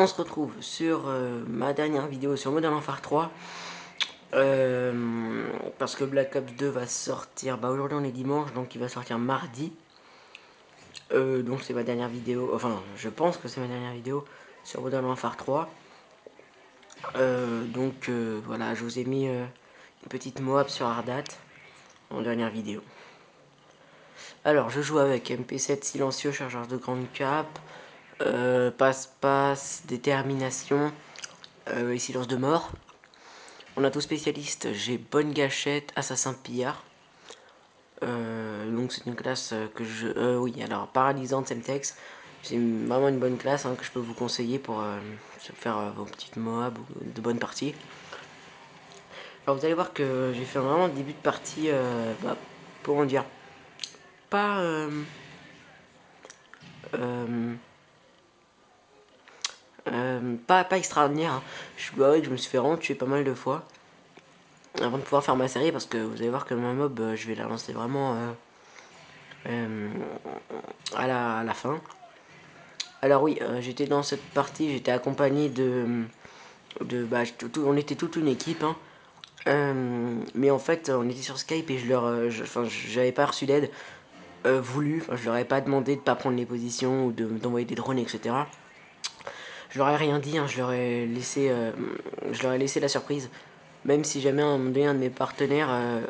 On se retrouve sur ma dernière vidéo sur Modern Warfare 3. Parce que Black Ops 2 va sortir, bah aujourd'hui on est dimanche, donc il va sortir mardi. Donc c'est ma dernière vidéo, enfin je pense que c'est ma dernière vidéo sur Modern Warfare 3. Voilà, je vous ai mis une petite Moab sur Ardat en dernière vidéo. Alors je joue avec MP7 silencieux, chargeur de grande cape, passe-passe, détermination et silence de mort. On a tout spécialiste, j'ai bonne gâchette, assassin pillard. Donc c'est une classe que je... oui, alors paralysante Semtex. C'est vraiment une bonne classe que je peux vous conseiller pour faire vos petites Moab ou de bonnes parties. Alors vous allez voir que j'ai fait vraiment début de partie, comment dire, pas... pas extraordinaire. Je me suis fait vraiment tuer pas mal de fois avant de pouvoir faire ma série, parce que vous allez voir que ma mob, je vais la lancer vraiment à la fin. Alors oui, j'étais dans cette partie, j'étais accompagné on était toute une équipe, mais en fait, on était sur Skype et j'avais pas reçu d'aide voulu. Je leur avais pas demandé de pas prendre les positions ou d'envoyer des drones, etc. Je leur ai rien dit, je leur ai laissé la surprise. Même si jamais un de mes partenaires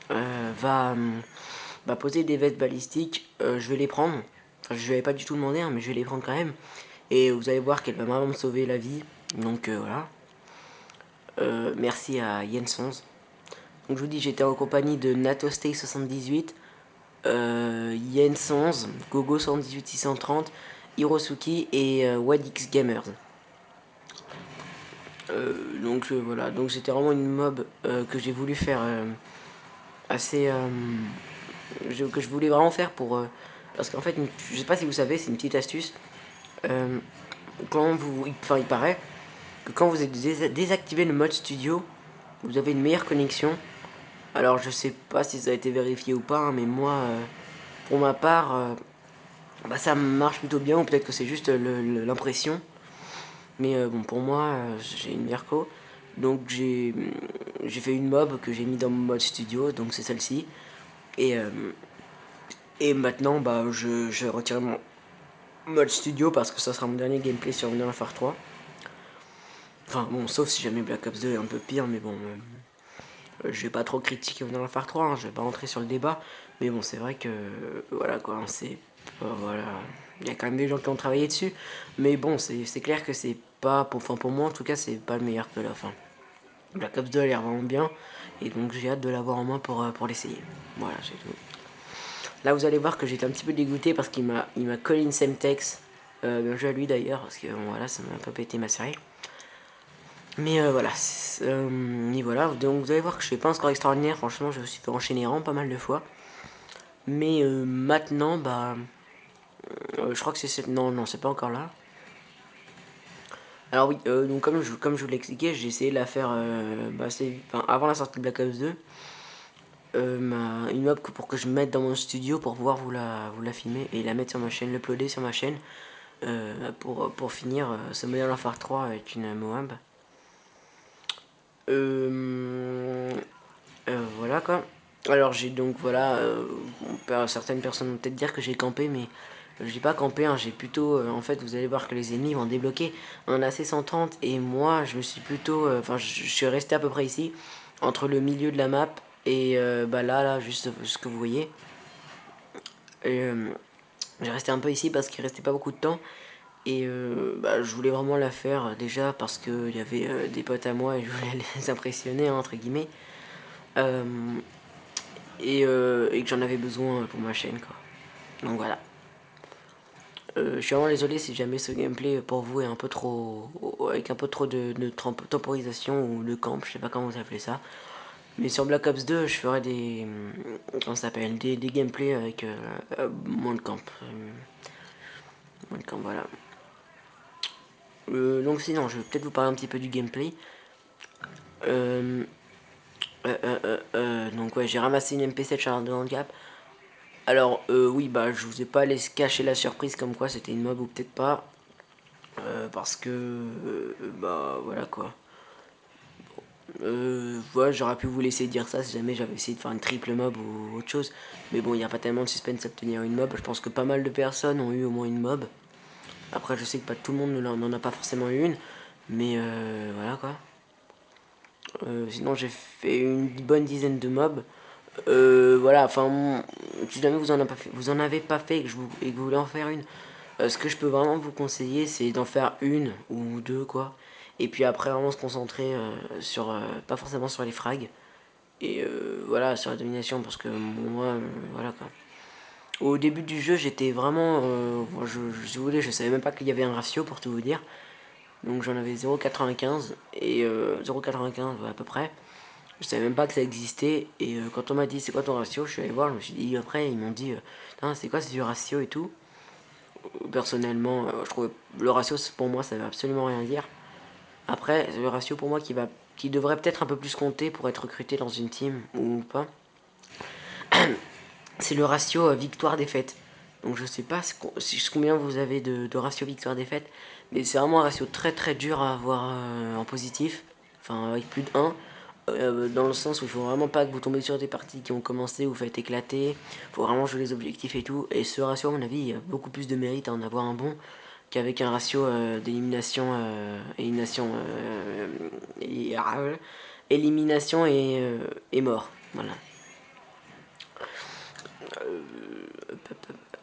va poser des vestes balistiques, je vais les prendre. Enfin, je lui avais pas du tout demandé, mais je vais les prendre quand même. Et vous allez voir qu'elle va vraiment me sauver la vie. Donc voilà. Merci à Jensons. Donc je vous dis, j'étais en compagnie de NatoStay78, Jensons, Gogo118630, Hirosuki et Wadix Gamers. Voilà, donc c'était vraiment une mob que j'ai voulu faire assez... que je voulais vraiment faire pour... parce qu'en fait, je sais pas si vous savez, c'est une petite astuce. Euh, il paraît que quand vous désactivez le mode studio, vous avez une meilleure connexion. Alors je sais pas si ça a été vérifié ou pas, mais moi, pour ma part, ça marche plutôt bien, ou peut-être que c'est juste l'impression. Mais bon, pour moi, j'ai une meilleure co. Donc j'ai fait une mob que j'ai mis dans mon mode studio, donc c'est celle-ci. Et, euh, et maintenant, je retire mon mode studio parce que ça sera mon dernier gameplay sur Modern Warfare 3. Enfin bon, sauf si jamais Black Ops 2 est un peu pire, mais bon, je vais pas trop critiquer Modern Warfare 3, je vais pas rentrer sur le débat. Mais bon, c'est vrai que, voilà quoi, voilà, il y a quand même des gens qui ont travaillé dessus. Mais bon, c'est clair que c'est pas, pour moi en tout cas, c'est pas le meilleur que la fin. Black Ops 2 a l'air vraiment bien, et donc j'ai hâte de l'avoir en main pour l'essayer. Voilà, c'est tout. Là, vous allez voir que j'étais un petit peu dégoûté parce il m'a collé une Semtex. Bien joué à lui d'ailleurs, parce que voilà, ça m'a un peu pété ma série. Mais voilà, et voilà, donc vous allez voir que je fais pas un score extraordinaire, franchement je me suis fait enchaîner vraiment pas mal de fois. Mais maintenant, je crois que c'est cette... Non, non, c'est pas encore là. Alors oui, donc comme je vous l'ai expliqué, j'ai essayé de la faire avant la sortie de Black Ops 2. Une map pour que je mette dans mon studio pour pouvoir vous la filmer et la mettre sur ma chaîne, l'uploader sur ma chaîne. Pour finir ce Modern Warfare 3 avec une Moab. Voilà quoi. Alors j'ai donc voilà, certaines personnes vont peut-être dire que j'ai campé, mais j'ai pas campé, j'ai plutôt, en fait vous allez voir que les ennemis vont débloquer un AC-130 et moi je me suis plutôt, je suis resté à peu près ici, entre le milieu de la map et là, juste ce que vous voyez. Et, j'ai resté un peu ici parce qu'il restait pas beaucoup de temps. Et je voulais vraiment la faire déjà parce qu'il y avait des potes à moi et je voulais les impressionner, entre guillemets. Euh, et que j'en avais besoin pour ma chaîne, quoi. Donc voilà. Je suis vraiment désolé si jamais ce gameplay pour vous est un peu trop... avec un peu trop de temporisation ou de camp, je sais pas comment vous appelez ça. Mais sur Black Ops 2, je ferai des... comment ça s'appelle, des gameplays avec moins de camp. Moins de camp, voilà. Donc sinon, je vais peut-être vous parler un petit peu du gameplay. Euh, donc ouais, j'ai ramassé une MP7 chargeur de handicap. Alors oui, je vous ai pas laissé cacher la surprise comme quoi c'était une mob ou peut-être pas. parce que bah voilà quoi. Voilà, j'aurais pu vous laisser dire ça si jamais j'avais essayé de faire une triple mob ou autre chose. Mais bon, il n'y a pas tellement de suspense à obtenir une mob. Je pense que pas mal de personnes ont eu au moins une mob. Après, je sais que pas tout le monde n'en a pas forcément eu une. Mais voilà quoi. Sinon, j'ai fait une bonne dizaine de mobs. Voilà, enfin, si jamais vous en avez pas fait et et que vous voulez en faire une, ce que je peux vraiment vous conseiller, c'est d'en faire une ou deux, quoi. Et puis après, vraiment se concentrer sur, pas forcément sur les frags. Et voilà, sur la domination, parce que moi, voilà quoi. Au début du jeu, j'étais vraiment. Si vous voulez, je savais même pas qu'il y avait un ratio pour tout vous dire. Donc j'en avais 0,95 et 0,95 ouais, à peu près. Je savais même pas que ça existait. Et quand on m'a dit c'est quoi ton ratio, je suis allé voir, je me suis dit après, ils m'ont dit c'est quoi ce ratio et tout. Personnellement, je trouve le ratio pour moi ça veut absolument rien dire. Après, le ratio pour moi qui devrait peut-être un peu plus compter pour être recruté dans une team ou pas, c'est le ratio victoire-défaite. Donc je sais pas combien vous avez de ratio victoire-défaite, mais c'est vraiment un ratio très très dur à avoir en positif, enfin avec plus de 1, dans le sens où il faut vraiment pas que vous tombez sur des parties qui ont commencé, vous faites éclater, il faut vraiment jouer les objectifs et tout, et ce ratio à mon avis, il y a beaucoup plus de mérite à en avoir un bon qu'avec un ratio d'élimination, élimination et mort, voilà.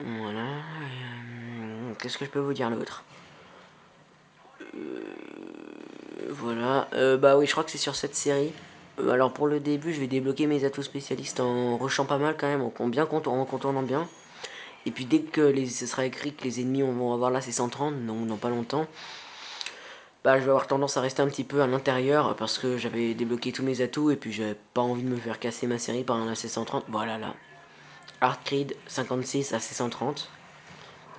Voilà. Qu'est-ce que je peux vous dire l'autre? Voilà. Bah oui, je crois que c'est sur cette série. Alors pour le début, je vais débloquer mes atouts spécialistes en rushant pas mal quand même, en contournant bien. Et puis dès que ce sera écrit que les ennemis vont avoir là c'est 130, donc dans pas longtemps, bah je vais avoir tendance à rester un petit peu à l'intérieur parce que j'avais débloqué tous mes atouts et puis j'avais pas envie de me faire casser ma série par un AC130. Voilà là. Hardcreed 56 AC130.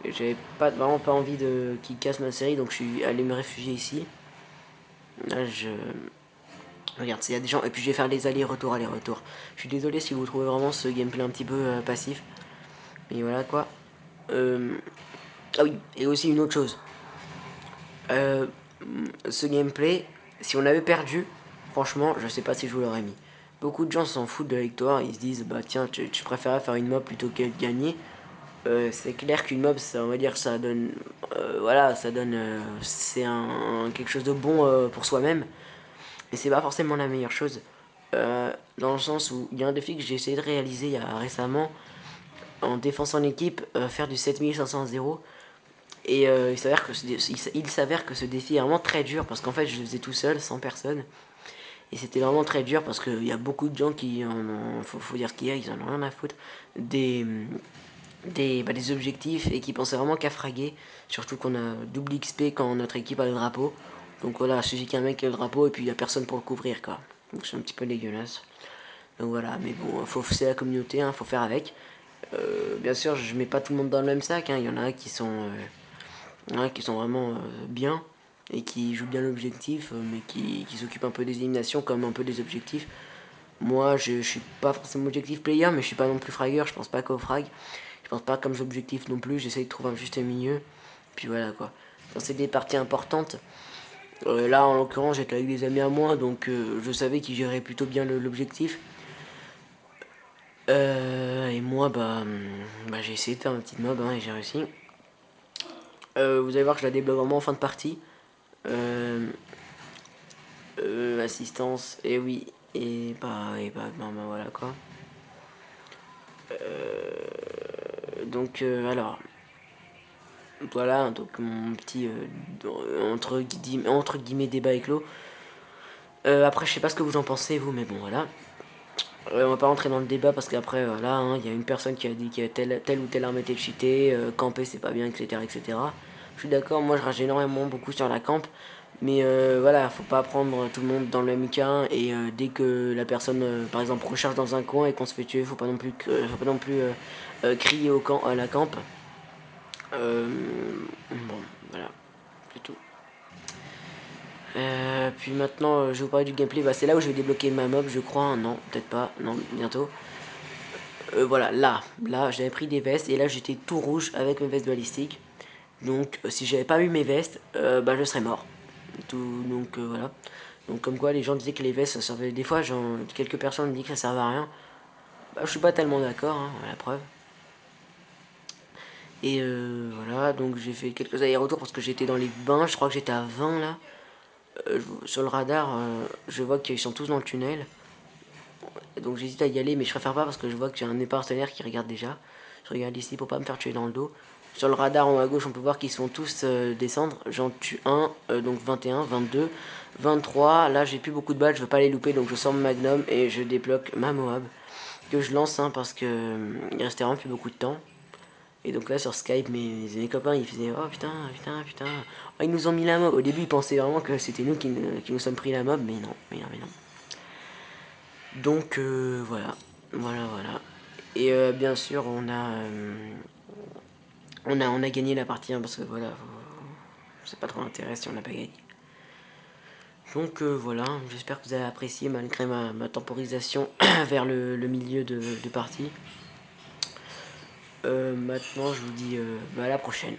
J'avais vraiment pas envie de qu'il casse ma série, donc je suis allé me réfugier ici. Là, regarde, il y a des gens. Et puis je vais faire les allers-retours, allers-retours. Je suis désolé si vous trouvez vraiment ce gameplay un petit peu passif. Mais voilà quoi. Euh, Ah oui, et aussi une autre chose. Euh, Ce gameplay, si on avait perdu, franchement, je sais pas si je vous l'aurais mis. Beaucoup de gens s'en foutent de la victoire, ils se disent bah tiens, tu préférais faire une mob plutôt que de gagner. C'est clair qu'une mob, ça, on va dire, ça donne, voilà, ça donne, c'est quelque chose de bon pour soi-même, mais c'est pas forcément la meilleure chose. Dans le sens où il y a un défi que j'ai essayé de réaliser il y a récemment en défonçant l'équipe, faire du 7500 et il s'avère que ce défi est vraiment très dur parce qu'en fait je le faisais tout seul, sans personne. Et c'était vraiment très dur parce qu'il y a beaucoup de gens qui en ont, faut dire ce qu'il y a, ils en ont rien à foutre. Des objectifs et qui pensaient vraiment qu'à fraguer. Surtout qu'on a double XP quand notre équipe a le drapeau. Donc voilà, il suffit qu'un mec ait le drapeau et puis il n'y a personne pour le couvrir quoi. Donc c'est un petit peu dégueulasse. Donc voilà, mais bon, c'est la communauté, hein, faut faire avec. Bien sûr, je mets pas tout le monde dans le même sac, hein. Il y en a qui sont vraiment bien et qui jouent bien l'objectif, mais qui s'occupent un peu des éliminations comme un peu des objectifs. Moi, je suis pas forcément objectif player, mais je suis pas non plus fragueur, je pense pas qu'au frag. Je pense pas comme objectif non plus, j'essaye de trouver un juste milieu. Puis voilà quoi. Quand c'est des parties importantes, là en l'occurrence j'étais avec des amis à moi, donc je savais qu'ils géraient plutôt bien l'objectif. Et moi, bah j'ai essayé de faire une petite mob hein, et j'ai réussi. Vous allez voir que je la débloque vraiment en fin de partie. Euh, Assistance, et oui, bah, voilà quoi. Alors, voilà, donc mon petit entre guillemets débat est clos. Après, je sais pas ce que vous en pensez, vous, mais bon, voilà. On va pas rentrer dans le débat parce qu'après, voilà, hein, il y a une personne qui a dit que telle ou telle arme était cheatée, camper c'est pas bien, etc., etc. Je suis d'accord, moi je rage énormément beaucoup sur la camp, mais voilà, faut pas prendre tout le monde dans le même cas et dès que la personne, par exemple, recharge dans un coin et qu'on se fait tuer, faut pas non plus crier à la camp. Bon, voilà, c'est tout. Puis maintenant, je vais vous parler du gameplay. Bah, c'est là où je vais débloquer ma mob, je crois. Hein. Non, peut-être pas. Non, bientôt. Voilà, là, j'avais pris des vestes et là j'étais tout rouge avec mes vestes balistiques. Donc si j'avais pas eu mes vestes, bah je serais mort. Donc voilà. Donc comme quoi les gens disaient que les vestes ça servait. Des fois quelques personnes me disent que ça servait à rien. Bah, je suis pas tellement d'accord, hein, à la preuve. Et voilà, donc j'ai fait quelques allers-retours parce que j'étais dans les bains, je crois que j'étais à 20 là. Sur le radar, je vois qu'ils sont tous dans le tunnel. Donc j'hésite à y aller, mais je préfère pas parce que je vois que j'ai un de mes partenaires qui regarde déjà. Je regarde ici pour pas me faire tuer dans le dos. Sur le radar en haut à gauche, on peut voir qu'ils sont tous descendre. J'en tue un, donc 21, 22, 23. Là, j'ai plus beaucoup de balles, je veux pas les louper, donc je sors mon magnum et je débloque ma Moab. Que je lance hein, parce que il restait vraiment plus beaucoup de temps. Et donc là sur Skype, mes copains ils faisaient oh putain, putain, putain. Oh, ils nous ont mis la mob. Au début ils pensaient vraiment que c'était nous qui nous sommes pris la mob, mais non, mais non, mais non. Donc voilà, voilà, voilà. Et bien sûr on a gagné la partie hein, parce que voilà, c'est pas trop l'intérêt si on n'a pas gagné. Donc voilà, j'espère que vous avez apprécié malgré ma temporisation vers le milieu de partie. Maintenant je vous dis bah, à la prochaine.